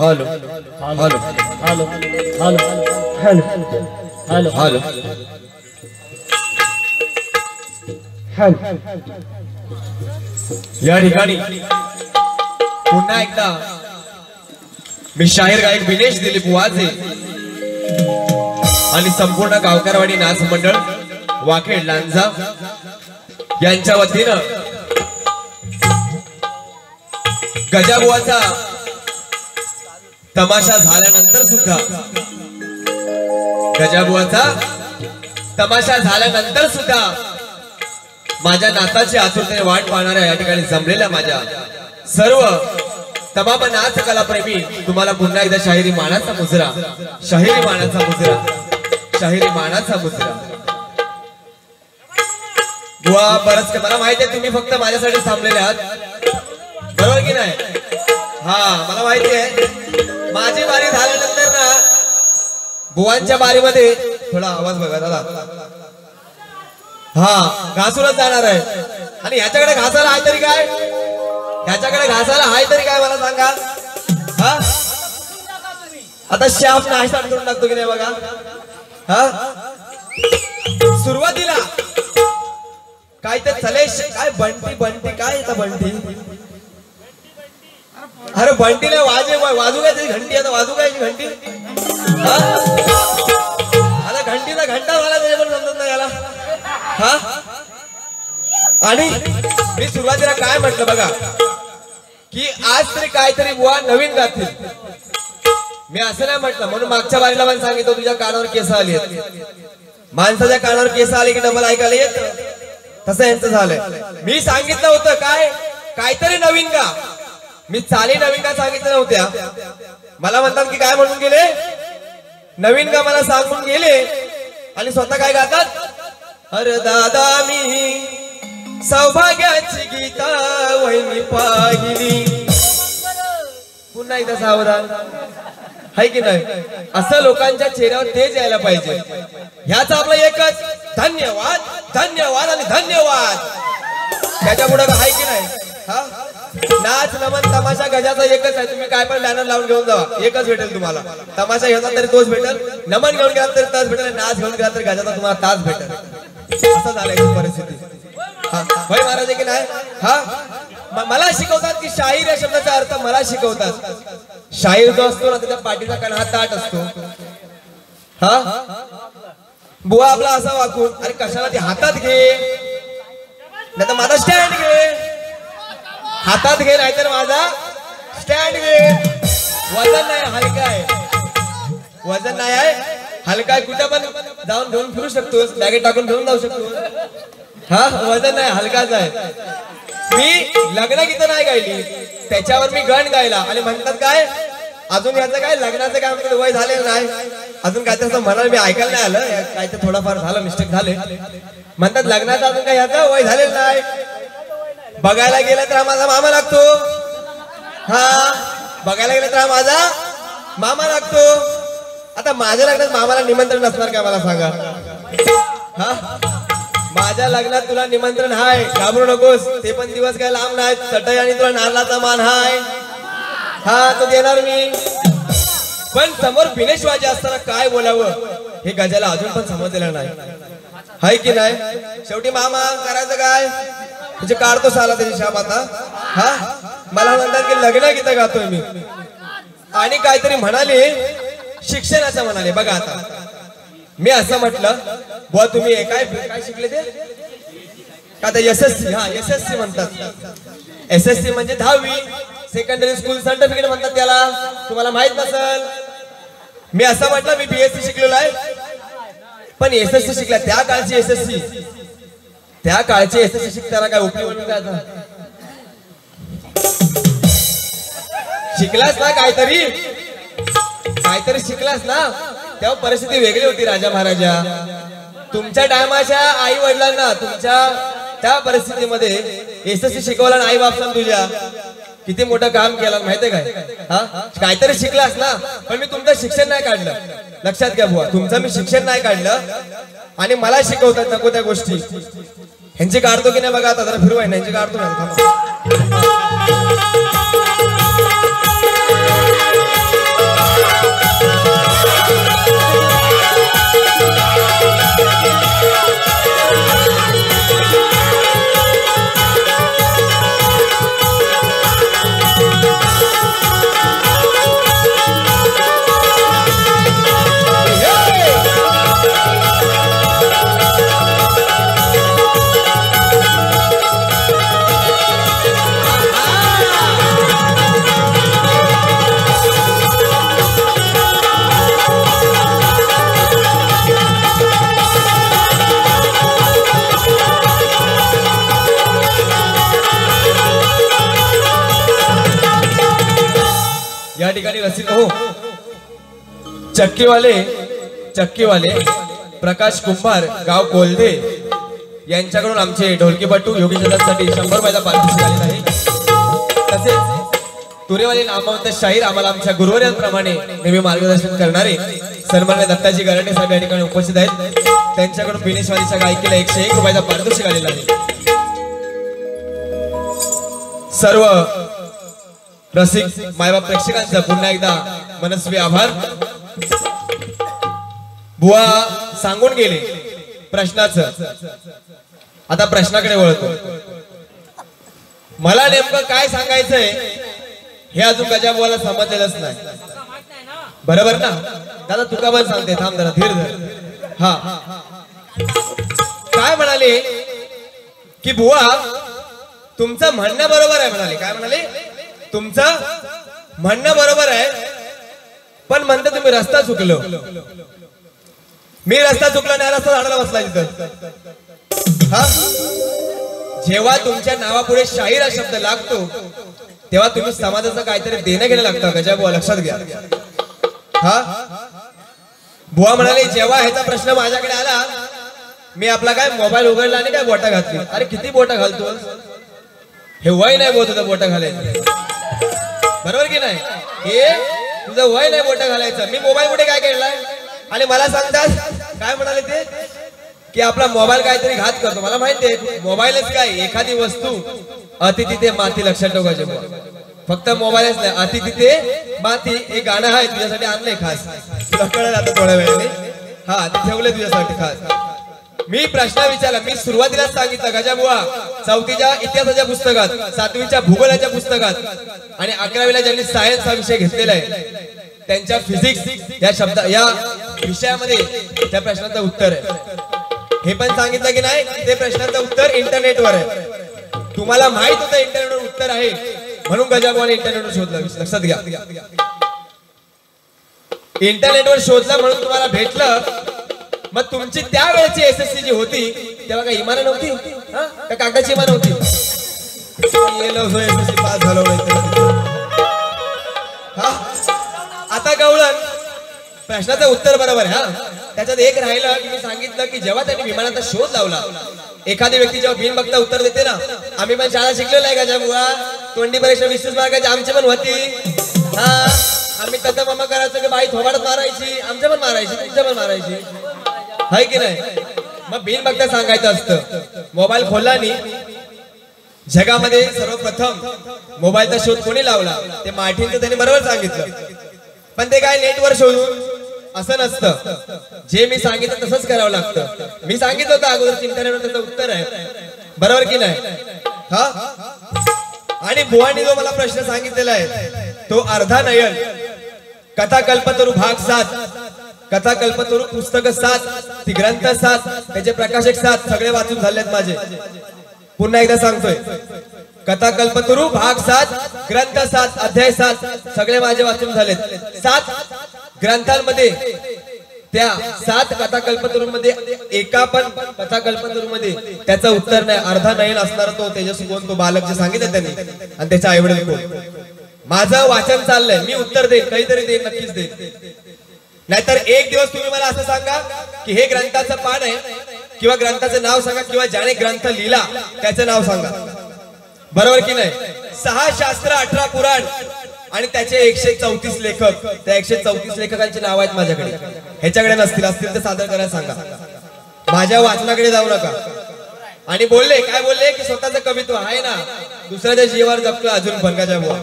Hello hello hello hello hello hello hello hello या ठिकाणी पुन्हा एकदा मी शाहीर गायक विनेश दिलीप वाजे आणि संपूर्ण गावकरवाडी नाच मंडळ वाखेड लांजा यांच्या वतीनं गजाबुवाचा तमाशा झाल्यानंतर सुद्धा गजाबुवाचा तमाशा झाल्यानंतर सुद्धा माझ्या नाताची आतुरतेने वाट पाहणाऱ्या या ठिकाणी जमलेल्या माझ्या सर्व तमाम नाच कलाप्रेमी तुम्हाला पुन्हा एकदा शाहिरी मानाचा मुजरा शाहिरी मानाचा मुजरा शाहिरी मानाचा मुजरा। बुवा बरंच मला माहिती आहे तुम्ही फक्त माझ्यासाठी थांबलेले आहात बरोबर की नाही? हा मला माहिती आहे माझी बारी झाल्यानंतर ना बुवांच्या बारीमध्ये थोडा आवाज बघा दादा हा घासूनच जाणार आहे आणि ह्याच्याकडे घासायला आहे तरी काय ह्याच्याकडे घासायला आहे तरी काय मला सांगा हा आता शाफ नाश्ता करून टाकतो की नाही बघा हा सुरुवातीला काय ते चलेश काय बंटी बंटी काय येतं बंटी अरे बंटीला वाजू काय घंटी आता वाजू काय घंटी आता घंटीचा घंटा झाला तरी पण समजत नाही याला हा आणि मी सुरुवातीला काय म्हटलं बघा की आज तरी काहीतरी बुवा नवीन गातील मी असं नाही म्हटलं म्हणून मागच्या बारीला पण सांगितलं तुझ्या कानावर केस आली माणसाच्या कानावर केस आले की डबल ऐकायला येत तसं यांचं झालंय मी सांगितलं होतं काय काहीतरी नवीन गा मी चाली नवीन गा सांगितलं नव्हत्या मला म्हणतात की काय म्हणून गेले नवीन गा मला सांगून गेले आणि स्वतः काय गातात अरे दादा मी सौभाग्याची गीता वहिनी पाहिली पुन्हा एकदा सावधान है की नाही असं लोकांच्या चेहऱ्यावर तेज यायला पाहिजे ह्याचा आपला एकच धन्यवाद धन्यवाद आणि धन्यवाद त्याच्या पुढे आहे की नाही हा नाच नमन तमाशा गजाचा एकच आहे तुम्ही काय पण बॅनर लावून घेऊन जावा एकच भेटेल तुम्हाला तमाशा घेतला तरी तोच भेटेल नमन घेऊन गेला तरी तास भेटेल नाच घेऊन गेला तरी गजाचा तुम्हाला तास भेटेल असं झालंय परिस्थिती होय महाराज की नाही हा मला शिकवतात की शाहीर या शब्दाचा अर्थ मला शिकवतात शाहीर जो असतो ना त्याच्या पाठीचा कण हा ताट असतो हा बुवा आपला असा वाकून अरे कशाला ते हातात घे नाही तर माझा स्टँड घे हातात घे नाहीतर माझा स्टँड घे वजन नाही हलका आहे वजन नाही आहे हलका आहे कुठे पण जाऊन घेऊन फिरू शकतोस बॅगेत टाकून घेऊन जाऊ शकतो हा वजन नाही हलकाच आहे मी लग्न गीत नाही गायली त्याच्यावर मी गण गायला आणि म्हणतात काय अजून याचं काय लग्नाचं काय म्हणतात वय झालेलं नाही अजून काय तसं म्हणाल मी ऐकायला नाही आलं काय तर थोडाफार झालं मिस्टेक झाले म्हणतात लग्नाचं अजून काय याचं वय झालेलं नाही बघायला गेलं तर माझा मामा लागतो हा बघायला गेलं तर माझा मामा लागतो आता माझ्या लग्नात मामाला निमंत्रण नसणार काय मला सांगा हा माझ्या लग्नात तुला निमंत्रण हाय घाबरू नकोस ते पण दिवस काय लांब नाहीत चटई आणि तुला नारळाचा मान हाय हा तो देणार मी पण समोर विनेश वाजे असताना काय बोलावं हे गजाला अजून पण समजलेलं नाही हाय की नाही शेवटी मामा करायचं काय म्हणजे काढतो साला त्याची शाम आता हा मला म्हणतात की लग्न गीत गातोय मी आणि काहीतरी म्हणाले शिक्षणाचं म्हणाले बघा आता मी असं म्हटलं बुवा तुम्ही काय काय शिकले ते का ते एसएससी हा एसएससी म्हणतात एसएससी म्हणजे 10वी सेकंडरी स्कूल सर्टिफिकेट म्हणतात त्याला तुम्हाला माहित नसेल मी असं म्हटलं मी बीएससी शिकलेलो आहे पण एसएससी शिकला त्या काळची एसएससी शिकताना काय उपयोग काय शिकलास ना काहीतरी शिकलास ना तेव्हा परिस्थिती वेगळी होती राजा महाराजा तुमच्या टायमाच्या आई वडिलांना तुमच्या त्या परिस्थितीमध्ये एसएससी शिकवला ना आई बापसान तुझ्या किती मोठं काम केलं माहितीये काय हा काहीतरी शिकलास ना पण मी तुमचं शिक्षण नाही काढलं लक्षात घ्या बुवा तुमचं मी शिक्षण नाही काढलं आणि मला शिकवतात नको त्या गोष्टी ह्यांची काढतो की नाही बघा आता जरा फिरवाय ह्यांची काढतो ना ठिकाणी रसिक हो चक्कीवाले प्रकाश कुंभार गाव कोल्हे यांच्याकडून आमचे ढोलकीपटू योगेश दादासाठी 100 रुपयाचा पारितोषिक आलेला आहे. तसेच तुरेवाले नामवंत शाहीर आम्हाला आमच्या गुरुवर्यांप्रमाणे नेहमी मार्गदर्शन करणारे सन्माननीय दत्ताजी गराटे साहेब या ठिकाणी उपस्थित आहेत. त्यांच्याकडून बिनेशवारीच्या गायकीला 101 रुपयाचा पारितोषिक आलेला आहे. सर्व रसिक मायबाप प्रेक्षकांचा पुन्हा एकदा मनस्वी आभार. बुवा सांगून गेले प्रश्नाचं, आता प्रश्नाकडे वळतो. मला नेमकं काय सांगायचंय हे अजून गजाबुवाला समजलेलंच नाही. बरोबर ना दादा? तुका पण सांगते, थांब जरा धीर धर. हा काय म्हणाले की बुवा तुमचं म्हणणं बरोबर आहे म्हणाले. काय म्हणाले? तुमचं म्हणणं बरोबर आहे, पण म्हणते तुम्ही रस्ता चुकलो. मी रस्ता चुकला नाही, रस्ता झाडाला बसला तिथं. हा जेव्हा तुमच्या नावापुढे शाहीर हा शब्द लागतो तेव्हा तुम्ही समाजाचं काहीतरी देणं घेणं लागतं. गजाबुवा लक्षात घ्या. हा बुवा म्हणाले जेव्हा ह्याचा प्रश्न माझ्याकडे आला मी आपला काय मोबाईल उघडला आणि काय बोटा घातली. अरे किती बोटा घालतो? हे वय नाही बोलत होतं बोटा घालायचं. बरोबर की नाही? हे तुझं वय नाही बोटा घालायचं. मी मोबाईल कुठे काय केलाय आणि मला सांगतात काय म्हणाले ते की आपला मोबाईल काहीतरी घात करतो. मला माहितीये मोबाईलच काय एखादी वस्तू अति तिथे माती. लक्षात ठेवायचे फक्त मोबाईलच नाही, अति तिथे माती. हे गाणं आहे तुझ्यासाठी आणलंय खास, तुला कळलं आता थोड्या वेळाने. हा ते ठेवलंय तुझ्यासाठी खास. मी प्रश्न विचारला, मी सुरुवातीलाच सांगितलं गजाबुवा 4थीच्या इतिहासाच्या पुस्तकात, 7वीच्या भूगोलाच्या पुस्तकात आणि 11वीला ज्यांनी सायन्स हा विषय घेतलेला आहे त्यांच्या फिजिक्स या विषयामध्ये त्या प्रश्नाचं उत्तर आहे. हे पण सांगितलं की नाही ते प्रश्नाचं उत्तर इंटरनेटवर आहे. तुम्हाला माहित होतं इंटरनेटवर उत्तर आहे म्हणून गजाबुवाने इंटरनेटवर शोधलं. लक्षात घ्या. इंटरनेटवर शोधलं म्हणून तुम्हाला भेटलं. मग तुमची त्यावेळेची एसएससी जी होती तेव्हा काय इमान नव्हती का कागदाची इमान नव्हती? एसएससी पास झालो. हा आता कळलं प्रश्नाचं उत्तर बरोबर आहे. हा त्याच्यात एक राहिलं की मी सांगितलं की जेव्हा त्यांनी विमानाचा शोध लावला, एखादी व्यक्ती जेव्हा बिन बघता उत्तर देते ना, आम्ही पण शाळा शिकलेलो आहे गजाबुवा. तोंडी परीक्षा 20 मार्काची आमची पण होती. हा आम्ही तसं मम्मा करायचं की बाई थोबाडत मारायची, आमच्या पण मारायची, तुमच्या पण मारायची. हाय की नाही? मग बिन बघता सांगायचं असतं. मोबाईल खोलला नाही. जगामध्ये सर्वप्रथम मोबाईलचा शोध कोणी लावला? ते मार्टिनचं त्यांनी बरोबर सांगितलं. पण ते काय नेटवर शोधून असं नसतं. जे मी सांगितलं तसंच करावं लागतं. मी सांगितलं होतं अगोदर इंटरनेटवर त्याचं उत्तर आहे. बरोबर की नाही? हा आणि बुवांनी जो मला प्रश्न सांगितलेला आहे तो अर्धा नयन कथा कल्पतरू भाग 7, कथा कल्पतरू पुस्तक 7, ती ग्रंथ 7, त्याचे प्रकाशक 7 सगळे वाचून झालेत माझे. पुन्हा एकदा सांगतोय कथा कल्पतरू भाग 7, ग्रंथ 7, अध्याय 7 सगळे माझे वाचून झालेत. 7 ग्रंथांमध्ये त्या 7 कथा कल्पतरूमध्ये एका पण कथा कल्पतरूमध्ये त्याचं उत्तर नाही. अर्धा नयन असणार तो तेजस्वी कोण, तो बालक जे सांगितलं त्यांनी, आणि त्याच्या आईवडील कोण. माझं वाचन चाललंय, मी उत्तर देईन, काहीतरी देईन, नक्कीच देईन. नाहीतर एक दिवस तुम्ही मला असं सांगा की हे ग्रंथाचं पान आहे किंवा ग्रंथाचं नाव सांगा किंवा ज्याने ग्रंथ लिहिला त्याचं नाव सांगा. बरोबर की नाही? 6 शास्त्र 18 पुराण आणि त्याचे 134 लेखक. त्या 134 लेखकांची नाव आहेत माझ्याकडे. ह्याच्याकडे नसतील, असतील तर सादर करायला सांगा. माझ्या वाचनाकडे जाऊ नका. आणि बोलले काय बोलले की स्वतःचं कवित्व आहे ना, दुसऱ्याच्या जीवावर जपलं अजून पण. गजाबुवा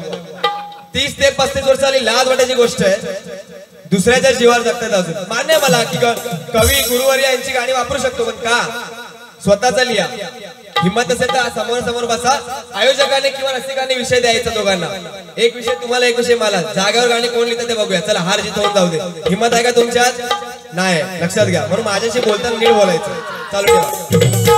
30 ते 35 वर्षांनी लाज वाटायची गोष्ट आहे. दुसऱ्याच्या जीवावर जगतात अजून. मान्य मला की कवी गुरुवर्य यांची गाणी वापरू शकतो, पण का स्वतःचा लिहा. हिम्मत असेल तर समोर समोर बसा. आयोजकाने किंवा रसिकाने विषय द्यायचा दोघांना. एक विषय तुम्हाला, एक विषय मला. जागेवर गाणी कोण लिहितं ते बघूया. चला हार जीत होऊन जाऊ दे. हिम्मत आहे का तुमच्यात? नाही. लक्षात घ्या. म्हणून माझ्याशी बोलताना नीट बोलायचं. चालू ठेवा.